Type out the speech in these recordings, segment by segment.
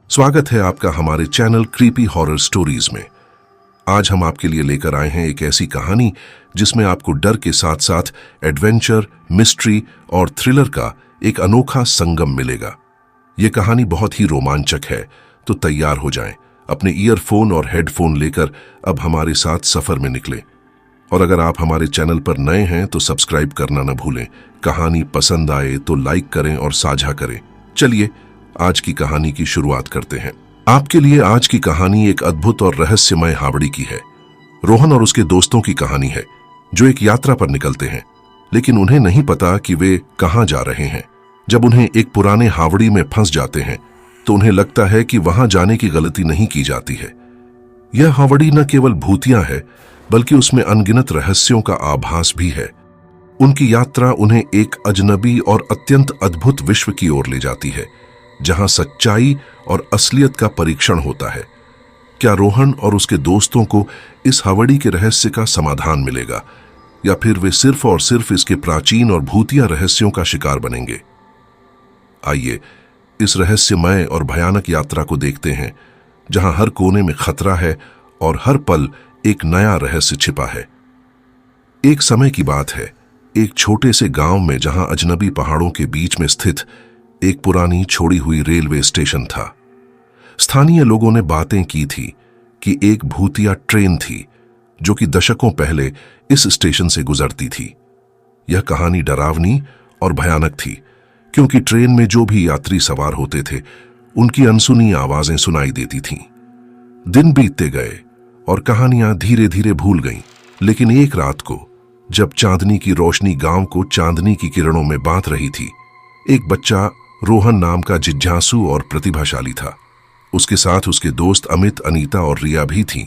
स्वागत है आपका हमारे चैनल क्रीपी हॉरर स्टोरीज में। आज हम आपके लिए लेकर आए हैं एक ऐसी कहानी जिसमें आपको डर के साथ साथ एडवेंचर, मिस्ट्री और थ्रिलर का एक अनोखा संगम मिलेगा। यह कहानी बहुत ही रोमांचक है, तो तैयार हो जाएं, अपने ईयरफोन और हेडफोन लेकर अब हमारे साथ सफर में निकलें। और अगर आप हमारे चैनल पर नए हैं तो सब्सक्राइब करना न भूलें। कहानी पसंद आए तो लाइक करें और साझा करें। चलिए आज की कहानी की शुरुआत करते हैं। आपके लिए आज की कहानी एक अद्भुत और रहस्यमय हावड़ी की है। रोहन और उसके दोस्तों की कहानी है जो एक यात्रा पर निकलते हैं, लेकिन उन्हें नहीं पता कि वे कहां जा रहे हैं। जब उन्हें एक पुराने हावड़ी में फंस जाते हैं तो उन्हें लगता है कि वहां जाने की गलती नहीं की जाती है। यह हावड़ी न केवल भूतिया है बल्कि उसमें अनगिनत रहस्यों का आभास भी है। उनकी यात्रा उन्हें एक अजनबी और अत्यंत अद्भुत विश्व की ओर ले जाती है जहां सच्चाई और असलियत का परीक्षण होता है। क्या रोहन और उसके दोस्तों को इस हावड़ी के रहस्य का समाधान मिलेगा या फिर वे सिर्फ और सिर्फ इसके प्राचीन और भूतिया रहस्यों का शिकार बनेंगे? आइए इस रहस्यमय और भयानक यात्रा को देखते हैं जहां हर कोने में खतरा है और हर पल एक नया रहस्य छिपा है। एक समय की बात है, एक छोटे से गांव में जहां अजनबी पहाड़ों के बीच में स्थित एक पुरानी छोड़ी हुई रेलवे स्टेशन था। स्थानीय लोगों ने बातें की थी कि एक भूतिया ट्रेन थी जो कि दशकों पहले इस स्टेशन से गुजरती थी। यह कहानी डरावनी और भयानक थी क्योंकि ट्रेन में जो भी यात्री सवार होते थे उनकी अनसुनी आवाजें सुनाई देती थीं। दिन बीतते गए और कहानियां धीरे धीरे भूल गईं, लेकिन एक रात को जब चांदनी की रोशनी गांव को चांदनी की किरणों में बांध रही थी, एक बच्चा रोहन नाम का जिज्ञासु और प्रतिभाशाली था। उसके साथ उसके दोस्त अमित, अनीता और रिया भी थीं।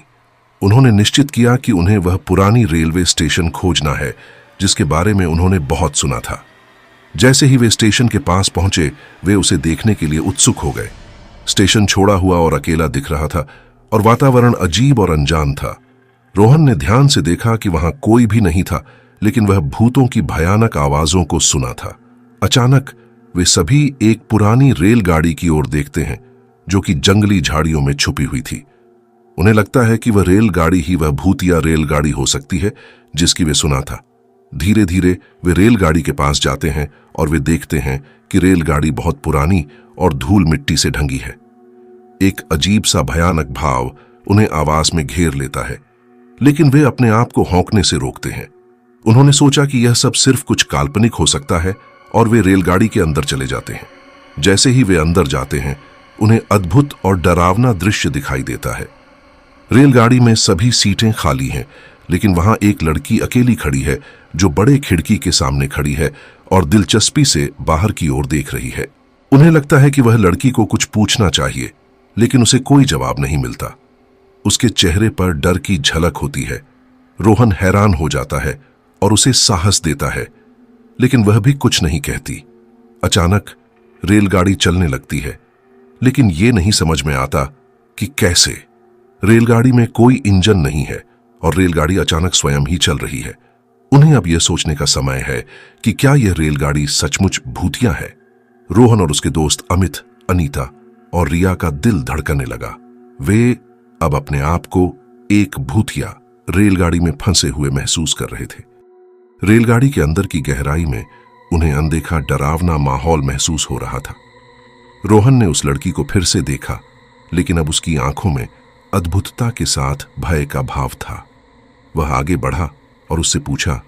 उन्होंने निश्चित किया कि उन्हें वह पुरानी रेलवे स्टेशन खोजना है जिसके बारे में उन्होंने बहुत सुना था। जैसे ही वे स्टेशन के पास पहुंचे, वे उसे देखने के लिए उत्सुक हो गए। स्टेशन छोड़ा हुआ और अकेला दिख रहा था और वातावरण अजीब और अनजान था। रोहन ने ध्यान से देखा कि वहां कोई भी नहीं था, लेकिन वह भूतों की भयानक आवाजों को सुना था। अचानक वे सभी एक पुरानी रेलगाड़ी की ओर देखते हैं जो कि जंगली झाड़ियों में छुपी हुई थी। उन्हें लगता है कि वह रेलगाड़ी ही वह भूतिया रेलगाड़ी हो सकती है जिसकी वे सुना था। धीरे धीरे वे रेलगाड़ी के पास जाते हैं और वे देखते हैं कि रेलगाड़ी बहुत पुरानी और धूल मिट्टी से ढंगी है। एक अजीब सा भयानक भाव उन्हें आवाज में घेर लेता है, लेकिन वे अपने आप को हौंकने से रोकते हैं। उन्होंने सोचा कि यह सब सिर्फ कुछ काल्पनिक हो सकता है और वे रेलगाड़ी के अंदर चले जाते हैं। जैसे ही वे अंदर जाते हैं, उन्हें अद्भुत और डरावना दृश्य दिखाई देता है। रेलगाड़ी में सभी सीटें खाली हैं, लेकिन वहां एक लड़की अकेली खड़ी है जो बड़े खिड़की के सामने खड़ी है और दिलचस्पी से बाहर की ओर देख रही है। उन्हें लगता है कि वह लड़की को कुछ पूछना चाहिए, लेकिन उसे कोई जवाब नहीं मिलता। उसके चेहरे पर डर की झलक होती है। रोहन हैरान हो जाता है और उसे साहस देता है, लेकिन वह भी कुछ नहीं कहती। अचानक रेलगाड़ी चलने लगती है, लेकिन यह नहीं समझ में आता कि कैसे। रेलगाड़ी में कोई इंजन नहीं है और रेलगाड़ी अचानक स्वयं ही चल रही है। उन्हें अब यह सोचने का समय है कि क्या यह रेलगाड़ी सचमुच भूतिया है। रोहन और उसके दोस्त अमित, अनीता और रिया का दिल धड़कने लगा। वे अब अपने आप को एक भूतिया रेलगाड़ी में फंसे हुए महसूस कर रहे थे। रेलगाड़ी के अंदर की गहराई में उन्हें अनदेखा डरावना माहौल महसूस हो रहा था। रोहन ने उस लड़की को फिर से देखा, लेकिन अब उसकी आंखों में अद्भुतता के साथ भय का भाव था। वह आगे बढ़ा और उससे पूछा,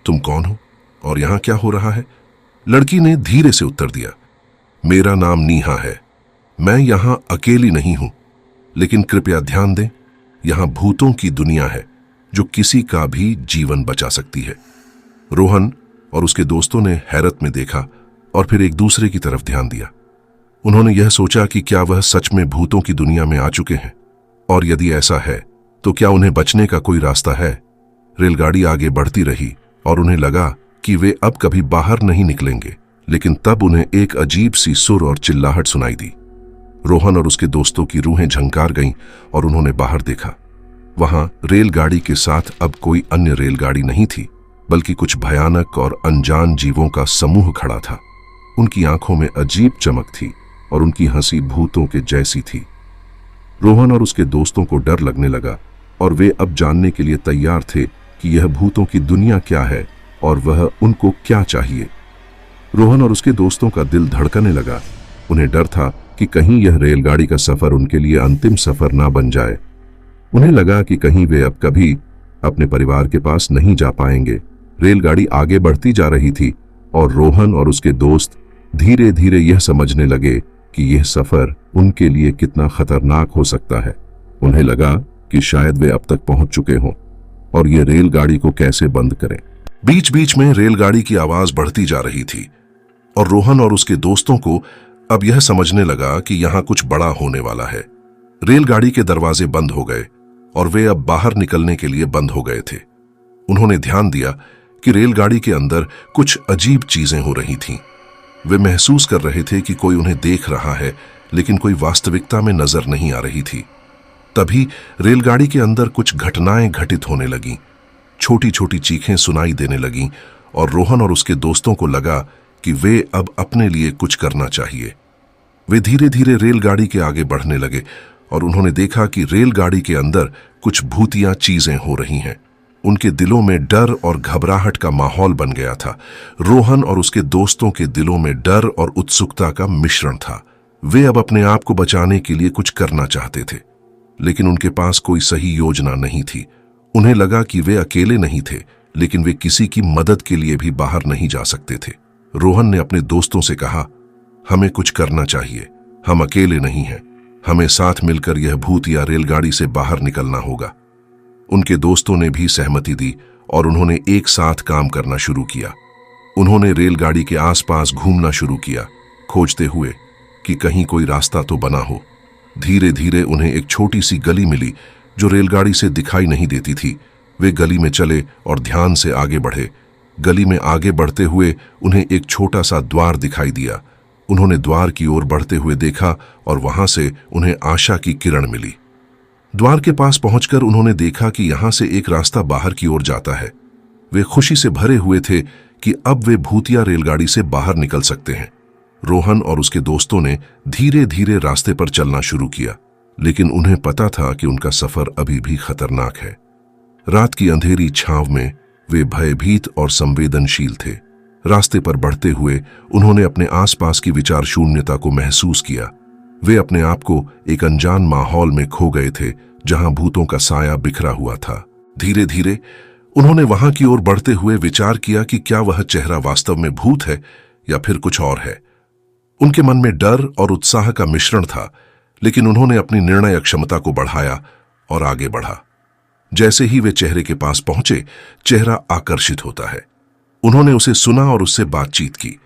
तुम कौन हो और यहां क्या हो रहा है? लड़की ने धीरे से उत्तर दिया, मेरा नाम नीहा है। मैं यहां अकेली नहीं हूं, लेकिन कृपया ध्यान दें, यहां भूतों की दुनिया है जो किसी का भी जीवन बचा सकती है। रोहन और उसके दोस्तों ने हैरत में देखा और फिर एक दूसरे की तरफ ध्यान दिया। उन्होंने यह सोचा कि क्या वह सच में भूतों की दुनिया में आ चुके हैं, और यदि ऐसा है तो क्या उन्हें बचने का कोई रास्ता है। रेलगाड़ी आगे बढ़ती रही और उन्हें लगा कि वे अब कभी बाहर नहीं निकलेंगे, लेकिन तब उन्हें एक अजीब सी सुर और चिल्लाहट सुनाई दी। रोहन और उसके दोस्तों की रूहें झंकार गईं और उन्होंने बाहर देखा। वहां रेलगाड़ी के साथ अब कोई अन्य रेलगाड़ी नहीं थी, बल्कि कुछ भयानक और अनजान जीवों का समूह खड़ा था। उनकी आंखों में अजीब चमक थी और उनकी हंसी भूतों के जैसी थी। रोहन और उसके दोस्तों को डर लगने लगा और वे अब जानने के लिए तैयार थे कि यह भूतों की दुनिया क्या है और वह उनको क्या चाहिए। रोहन और उसके दोस्तों का दिल धड़कने लगा। उन्हें डर था कि कहीं यह रेलगाड़ी का सफर उनके लिए अंतिम सफर ना बन जाए। उन्हें लगा कि कहीं वे अब कभी अपने परिवार के पास नहीं जा पाएंगे। रेलगाड़ी आगे बढ़ती जा रही थी और रोहन और उसके दोस्त धीरे धीरे यह समझने लगे कि यह सफर उनके लिए कितना खतरनाक हो सकता है। उन्हें लगा कि शायद वे अब तक पहुंच चुके हों और ये रेलगाड़ी को कैसे बंद करें। बीच बीच में रेलगाड़ी की आवाज बढ़ती जा रही थी और रोहन और उसके दोस्तों को अब यह समझने लगा कि यहां कुछ बड़ा होने वाला है। रेलगाड़ी के दरवाजे बंद हो गए और वे अब बाहर निकलने के लिए बंद हो गए थे। उन्होंने ध्यान दिया कि रेलगाड़ी के अंदर कुछ अजीब चीजें हो रही थीं। वे महसूस कर रहे थे कि कोई उन्हें देख रहा है, लेकिन कोई वास्तविकता में नजर नहीं आ रही थी। तभी रेलगाड़ी के अंदर कुछ घटनाएं घटित होने लगीं। छोटी छोटी चीखें सुनाई देने लगीं और रोहन और उसके दोस्तों को लगा कि वे अब अपने लिए कुछ करना चाहिए। वे धीरे धीरे रेलगाड़ी के आगे बढ़ने लगे और उन्होंने देखा कि रेलगाड़ी के अंदर कुछ भूतिया चीजें हो रही हैं। उनके दिलों में डर और घबराहट का माहौल बन गया था। रोहन और उसके दोस्तों के दिलों में डर और उत्सुकता का मिश्रण था। वे अब अपने आप को बचाने के लिए कुछ करना चाहते थे, लेकिन उनके पास कोई सही योजना नहीं थी। उन्हें लगा कि वे अकेले नहीं थे, लेकिन वे किसी की मदद के लिए भी बाहर नहीं जा सकते थे। रोहन ने अपने दोस्तों से कहा, हमें कुछ करना चाहिए, हम अकेले नहीं हैं, हमें साथ मिलकर यह भूतिया रेलगाड़ी से बाहर निकलना होगा। उनके दोस्तों ने भी सहमति दी और उन्होंने एक साथ काम करना शुरू किया। उन्होंने रेलगाड़ी के आसपास घूमना शुरू किया, खोजते हुए कि कहीं कोई रास्ता तो बना हो। धीरे धीरे उन्हें एक छोटी सी गली मिली जो रेलगाड़ी से दिखाई नहीं देती थी। वे गली में चले और ध्यान से आगे बढ़े। गली में आगे बढ़ते हुए उन्हें एक छोटा सा द्वार दिखाई दिया। उन्होंने द्वार की ओर बढ़ते हुए देखा और वहां से उन्हें आशा की किरण मिली। द्वार के पास पहुंचकर उन्होंने देखा कि यहां से एक रास्ता बाहर की ओर जाता है। वे खुशी से भरे हुए थे कि अब वे भूतिया रेलगाड़ी से बाहर निकल सकते हैं। रोहन और उसके दोस्तों ने धीरे धीरे रास्ते पर चलना शुरू किया, लेकिन उन्हें पता था कि उनका सफर अभी भी खतरनाक है। रात की अंधेरी छांव में वे भयभीत और संवेदनशील थे। रास्ते पर बढ़ते हुए उन्होंने अपने आसपास की विचार शून्यता को महसूस किया। वे अपने आप को एक अनजान माहौल में खो गए थे जहां भूतों का साया बिखरा हुआ था। धीरे धीरे उन्होंने वहां की ओर बढ़ते हुए विचार किया कि क्या वह चेहरा वास्तव में भूत है या फिर कुछ और है। उनके मन में डर और उत्साह का मिश्रण था, लेकिन उन्होंने अपनी निर्णय क्षमता को बढ़ाया और आगे बढ़ा। जैसे ही वे चेहरे के पास पहुंचे, चेहरा आकर्षित होता है। उन्होंने उसे सुना और उससे बातचीत की।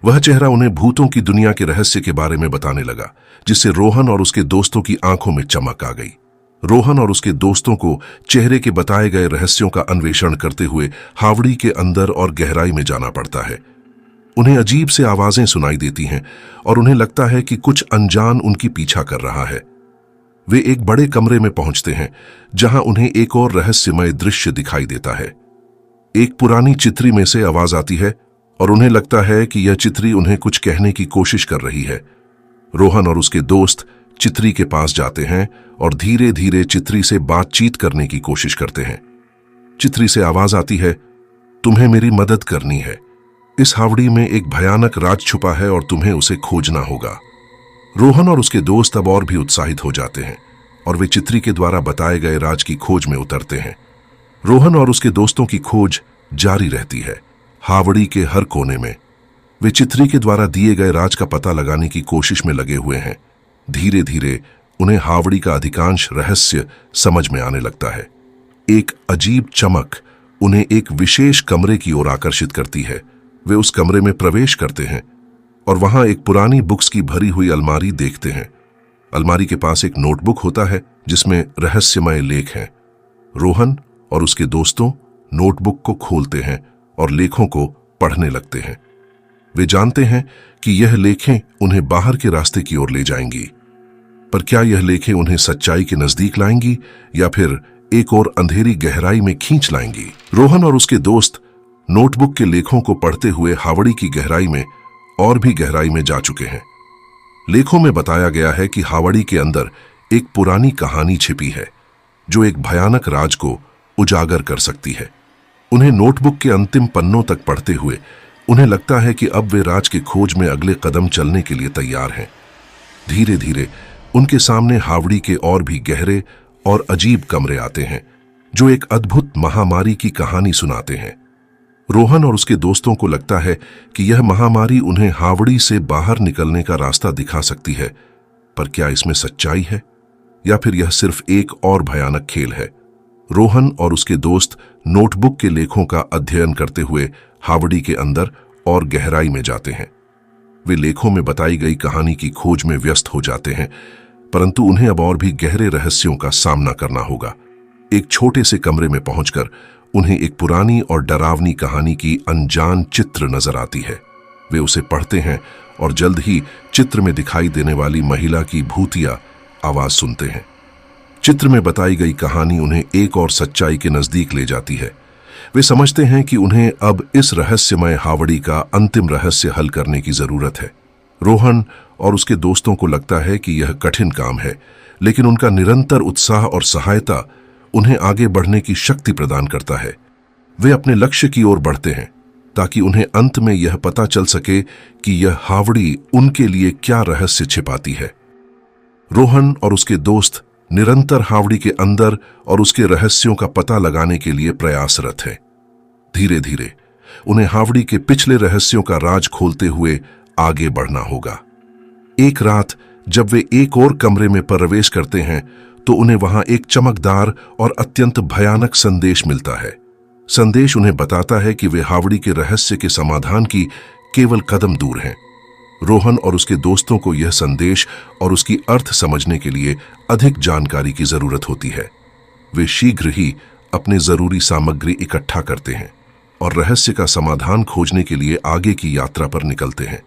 वह चेहरा उन्हें भूतों की दुनिया के रहस्य के बारे में बताने लगा, जिससे रोहन और उसके दोस्तों की आंखों में चमक आ गई। रोहन और उसके दोस्तों को चेहरे के बताए गए रहस्यों का अन्वेषण करते हुए हावड़ी के अंदर और गहराई में जाना पड़ता है। उन्हें अजीब से आवाजें सुनाई देती हैं और उन्हें लगता है कि कुछ अनजान उनकी पीछा कर रहा है। वे एक बड़े कमरे में पहुंचते हैं जहां उन्हें एक और रहस्यमय दृश्य दिखाई देता है। एक पुरानी चित्री में से आवाज आती है और उन्हें लगता है कि यह चित्री उन्हें कुछ कहने की कोशिश कर रही है। रोहन और उसके दोस्त चित्री के पास जाते हैं और धीरे धीरे चित्री से बातचीत करने की कोशिश करते हैं। चित्री से आवाज आती है, तुम्हें मेरी मदद करनी है। इस हावड़ी में एक भयानक राज छुपा है और तुम्हें उसे खोजना होगा। रोहन और उसके दोस्त अब और भी उत्साहित हो जाते हैं और वे चित्री के द्वारा बताए गए राज की खोज में उतरते हैं। रोहन और उसके दोस्तों की खोज जारी रहती है। हावड़ी के हर कोने में वे चित्री के द्वारा दिए गए राज का पता लगाने की कोशिश में लगे हुए हैं। धीरे धीरे उन्हें हावड़ी का अधिकांश रहस्य समझ में आने लगता है। एक अजीब चमक उन्हें एक विशेष कमरे की ओर आकर्षित करती है। वे उस कमरे में प्रवेश करते हैं और वहां एक पुरानी बुक्स की भरी हुई अलमारी देखते हैं। अलमारी के पास एक नोटबुक होता है जिसमें रहस्यमय लेख हैं। रोहन और उसके दोस्तों नोटबुक को खोलते हैं और लेखों को पढ़ने लगते हैं। वे जानते हैं कि यह लेखें उन्हें बाहर के रास्ते की ओर ले जाएंगी, पर क्या यह लेखें उन्हें सच्चाई के नजदीक लाएंगी या फिर एक और अंधेरी गहराई में खींच लाएंगी? रोहन और उसके दोस्त नोटबुक के लेखों को पढ़ते हुए हावड़ी की गहराई में और भी गहराई में जा चुके हैं। लेखों में बताया गया है कि हावड़ी के अंदर एक पुरानी कहानी छिपी है जो एक भयानक राज को उजागर कर सकती है। उन्हें नोटबुक के अंतिम पन्नों तक पढ़ते हुए उन्हें लगता है कि अब वे राज की खोज में अगले कदम चलने के लिए तैयार हैं। धीरे धीरे उनके सामने हावड़ी के और भी गहरे और अजीब कमरे आते हैं जो एक अद्भुत महामारी की कहानी सुनाते हैं। रोहन और उसके दोस्तों को लगता है कि यह महामारी उन्हें हावड़ी से बाहर निकलने का रास्ता दिखा सकती है, पर क्या इसमें सच्चाई है या फिर यह सिर्फ एक और भयानक खेल है? रोहन और उसके दोस्त नोटबुक के लेखों का अध्ययन करते हुए हावड़ी के अंदर और गहराई में जाते हैं। वे लेखों में बताई गई कहानी की खोज में व्यस्त हो जाते हैं, परंतु उन्हें अब और भी गहरे रहस्यों का सामना करना होगा। एक छोटे से कमरे में पहुंचकर उन्हें एक पुरानी और डरावनी कहानी की अनजान चित्र नजर आती है। वे उसे पढ़ते हैं और जल्द ही चित्र में दिखाई देने वाली महिला की भूतिया आवाज सुनते हैं। चित्र में बताई गई कहानी उन्हें एक और सच्चाई के नजदीक ले जाती है। वे समझते हैं कि उन्हें अब इस रहस्यमय हावड़ी का अंतिम रहस्य हल करने की जरूरत है। रोहन और उसके दोस्तों को लगता है कि यह कठिन काम है, लेकिन उनका निरंतर उत्साह और सहायता उन्हें आगे बढ़ने की शक्ति प्रदान करता है। वे अपने लक्ष्य की ओर बढ़ते हैं ताकि उन्हें अंत में यह पता चल सके कि यह हावड़ी उनके लिए क्या रहस्य छिपाती है। रोहन और उसके दोस्त निरंतर हावड़ी के अंदर और उसके रहस्यों का पता लगाने के लिए प्रयासरत हैं। धीरे धीरे उन्हें हावड़ी के पिछले रहस्यों का राज खोलते हुए आगे बढ़ना होगा। एक रात जब वे एक और कमरे में प्रवेश करते हैं तो उन्हें वहां एक चमकदार और अत्यंत भयानक संदेश मिलता है। संदेश उन्हें बताता है कि वे हावड़ी के रहस्य के समाधान की केवल कदम दूर हैं। रोहन और उसके दोस्तों को यह संदेश और उसकी अर्थ समझने के लिए अधिक जानकारी की जरूरत होती है। वे शीघ्र ही अपने जरूरी सामग्री इकट्ठा करते हैं और रहस्य का समाधान खोजने के लिए आगे की यात्रा पर निकलते हैं।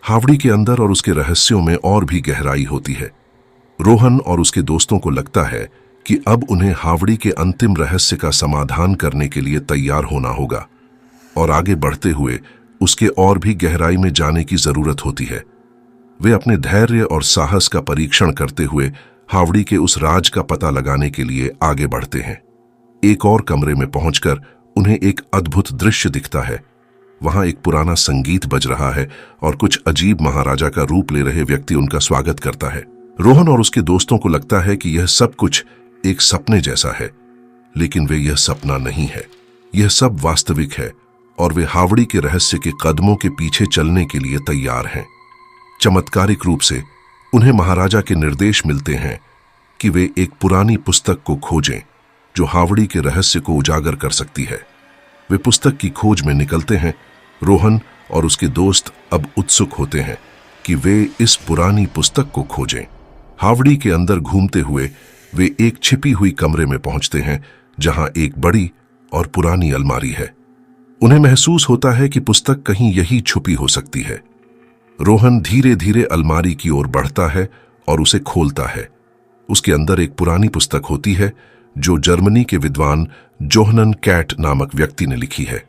हावड़ी के अंदर और उसके रहस्यों में और भी गहराई होती है। रोहन और उसके दोस्तों को लगता है कि अब उन्हें हावड़ी के अंतिम रहस्य का समाधान करने के लिए तैयार होना होगा और आगे बढ़ते हुए उसके और भी गहराई में जाने की जरूरत होती है। वे अपने धैर्य और साहस का परीक्षण करते हुए हावड़ी के उस राज का पता लगाने के लिए आगे बढ़ते हैं। एक और कमरे में पहुंचकर उन्हें एक अद्भुत दृश्य दिखता है। वहां एक पुराना संगीत बज रहा है और कुछ अजीब महाराजा का रूप ले रहे व्यक्ति उनका स्वागत करता है। रोहन और उसके दोस्तों को लगता है कि यह सब कुछ एक सपने जैसा है, लेकिन वे यह सपना नहीं है, यह सब वास्तविक है और वे हावड़ी के रहस्य के कदमों के पीछे चलने के लिए तैयार हैं। चमत्कारिक रूप से उन्हें महाराजा के निर्देश मिलते हैं कि वे एक पुरानी पुस्तक को खोजें जो हावड़ी के रहस्य को उजागर कर सकती है। वे पुस्तक की खोज में निकलते हैं। रोहन और उसके दोस्त अब उत्सुक होते हैं कि वे इस पुरानी पुस्तक को खोजें। हावड़ी के अंदर घूमते हुए वे एक छिपी हुई कमरे में पहुंचते हैं जहां एक बड़ी और पुरानी अलमारी है। उन्हें महसूस होता है कि पुस्तक कहीं यही छुपी हो सकती है। रोहन धीरे धीरे अलमारी की ओर बढ़ता है और उसे खोलता है। उसके अंदर एक पुरानी पुस्तक होती है जो जर्मनी के विद्वान जोहनन कैट नामक व्यक्ति ने लिखी है।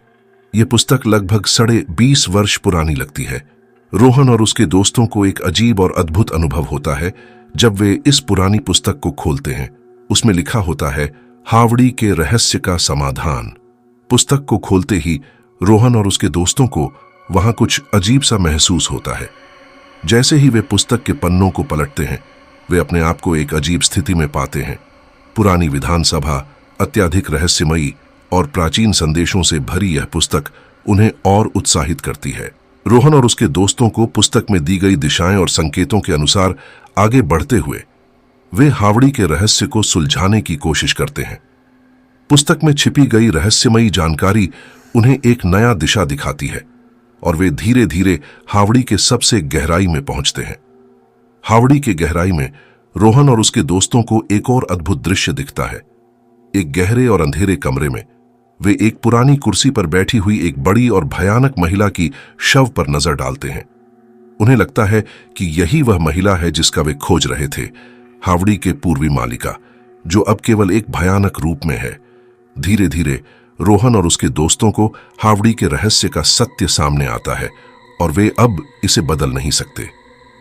यह पुस्तक लगभग 20.5 वर्ष पुरानी लगती है। रोहन और उसके दोस्तों को एक अजीब और अद्भुत अनुभव होता है जब वे इस पुरानी पुस्तक को खोलते हैं। उसमें लिखा होता है हावड़ी के रहस्य का समाधान। पुस्तक को खोलते ही रोहन और उसके दोस्तों को वहां कुछ अजीब सा महसूस होता है। जैसे ही वे पुस्तक के पन्नों को पलटते हैं, वे अपने आप को एक अजीब स्थिति में पाते हैं। पुरानी विधानसभा, अत्यधिक रहस्यमयी और प्राचीन संदेशों से भरी यह पुस्तक उन्हें और उत्साहित करती है। रोहन और उसके दोस्तों को पुस्तक में दी गई दिशाएं और संकेतों के अनुसार आगे बढ़ते हुए वे हावड़ी के रहस्य को सुलझाने की कोशिश करते हैं। पुस्तक में छिपी गई रहस्यमयी जानकारी उन्हें एक नया दिशा दिखाती है और वे धीरे धीरे हावड़ी के सबसे गहराई में पहुंचते हैं। हावड़ी के गहराई में रोहन और उसके दोस्तों को एक और अद्भुत दृश्य दिखता है। एक गहरे और अंधेरे कमरे में वे एक पुरानी कुर्सी पर बैठी हुई एक बड़ी और भयानक महिला की शव पर नजर डालते हैं। उन्हें लगता है कि यही वह महिला है जिसका वे खोज रहे थे, हावड़ी के पूर्वी मालिका, जो अब केवल एक भयानक रूप में है। धीरे धीरे रोहन और उसके दोस्तों को हावड़ी के रहस्य का सत्य सामने आता है और वे अब इसे बदल नहीं सकते।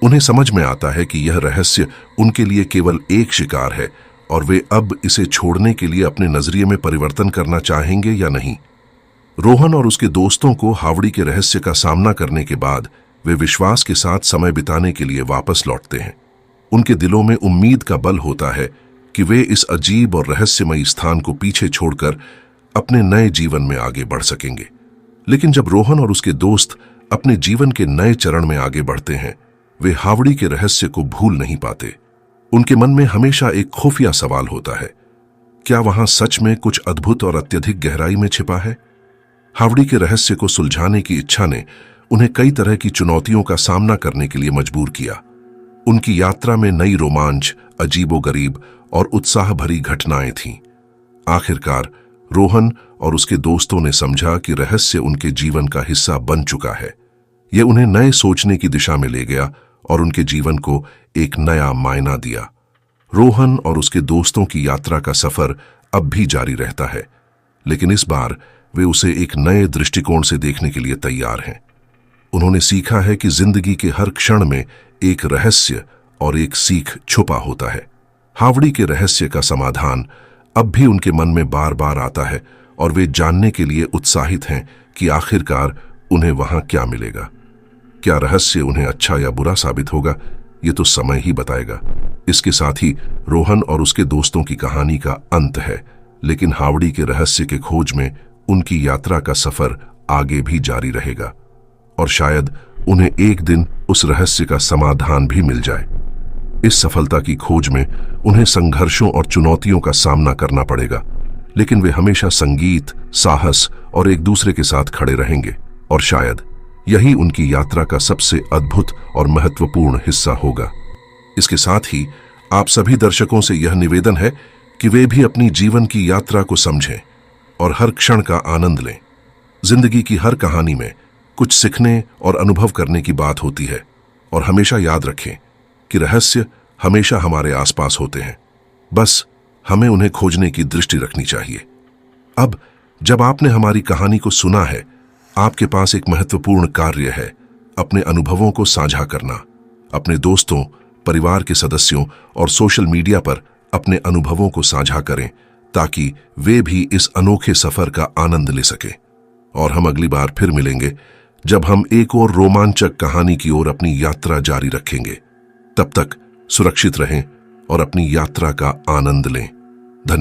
उन्हें समझ में आता है कि यह रहस्य उनके लिए केवल एक शिकार है और वे अब इसे छोड़ने के लिए अपने नजरिए में परिवर्तन करना चाहेंगे या नहीं। रोहन और उसके दोस्तों को हावड़ी के रहस्य का सामना करने के बाद वे विश्वास के साथ समय बिताने के लिए वापस लौटते हैं। उनके दिलों में उम्मीद का बल होता है कि वे इस अजीब और रहस्यमयी स्थान को पीछे छोड़कर अपने नए जीवन में आगे बढ़ सकेंगे। लेकिन जब रोहन और उसके दोस्त अपने जीवन के नए चरण में आगे बढ़ते हैं, वे हावड़ी के रहस्य को भूल नहीं पाते। उनके मन में हमेशा एक खुफिया सवाल होता है, क्या वहां सच में कुछ अद्भुत और अत्यधिक गहराई में छिपा है? हावड़ी के रहस्य को सुलझाने की इच्छा ने उन्हें कई तरह की चुनौतियों का सामना करने के लिए मजबूर किया। उनकी यात्रा में नई रोमांच, अजीबोगरीब और उत्साह भरी घटनाएं थीं। आखिरकार रोहन और उसके दोस्तों ने समझा कि रहस्य उनके जीवन का हिस्सा बन चुका है। यह उन्हें नए सोचने की दिशा में ले गया और उनके जीवन को एक नया मायना दिया। रोहन और उसके दोस्तों की यात्रा का सफर अब भी जारी रहता है, लेकिन इस बार वे उसे एक नए दृष्टिकोण से देखने के लिए तैयार हैं। उन्होंने सीखा है कि जिंदगी के हर क्षण में एक रहस्य और एक सीख छुपा होता है। हावड़ी के रहस्य का समाधान अब भी उनके मन में बार बार आता है और वे जानने के लिए उत्साहित हैं कि आखिरकार उन्हें वहां क्या मिलेगा। क्या रहस्य उन्हें अच्छा या बुरा साबित होगा, ये तो समय ही बताएगा। इसके साथ ही रोहन और उसके दोस्तों की कहानी का अंत है, लेकिन हावड़ी के रहस्य के खोज में उनकी यात्रा का सफर आगे भी जारी रहेगा और शायद उन्हें एक दिन उस रहस्य का समाधान भी मिल जाए। इस सफलता की खोज में उन्हें संघर्षों और चुनौतियों का सामना करना पड़ेगा, लेकिन वे हमेशा संगीत, साहस और एक दूसरे के साथ खड़े रहेंगे और शायद यही उनकी यात्रा का सबसे अद्भुत और महत्वपूर्ण हिस्सा होगा। इसके साथ ही आप सभी दर्शकों से यह निवेदन है कि वे भी अपनी जीवन की यात्रा को समझें और हर क्षण का आनंद लें। जिंदगी की हर कहानी में कुछ सीखने और अनुभव करने की बात होती है और हमेशा याद रखें कि रहस्य हमेशा हमारे आसपास होते हैं, बस हमें उन्हें खोजने की दृष्टि रखनी चाहिए। अब जब आपने हमारी कहानी को सुना है, आपके पास एक महत्वपूर्ण कार्य है, अपने अनुभवों को साझा करना। अपने दोस्तों, परिवार के सदस्यों और सोशल मीडिया पर अपने अनुभवों को साझा करें ताकि वे भी इस अनोखे सफर का आनंद ले सकें। और हम अगली बार फिर मिलेंगे जब हम एक और रोमांचक कहानी की ओर अपनी यात्रा जारी रखेंगे। तब तक सुरक्षित रहें और अपनी यात्रा का आनंद लें। धन्यवाद।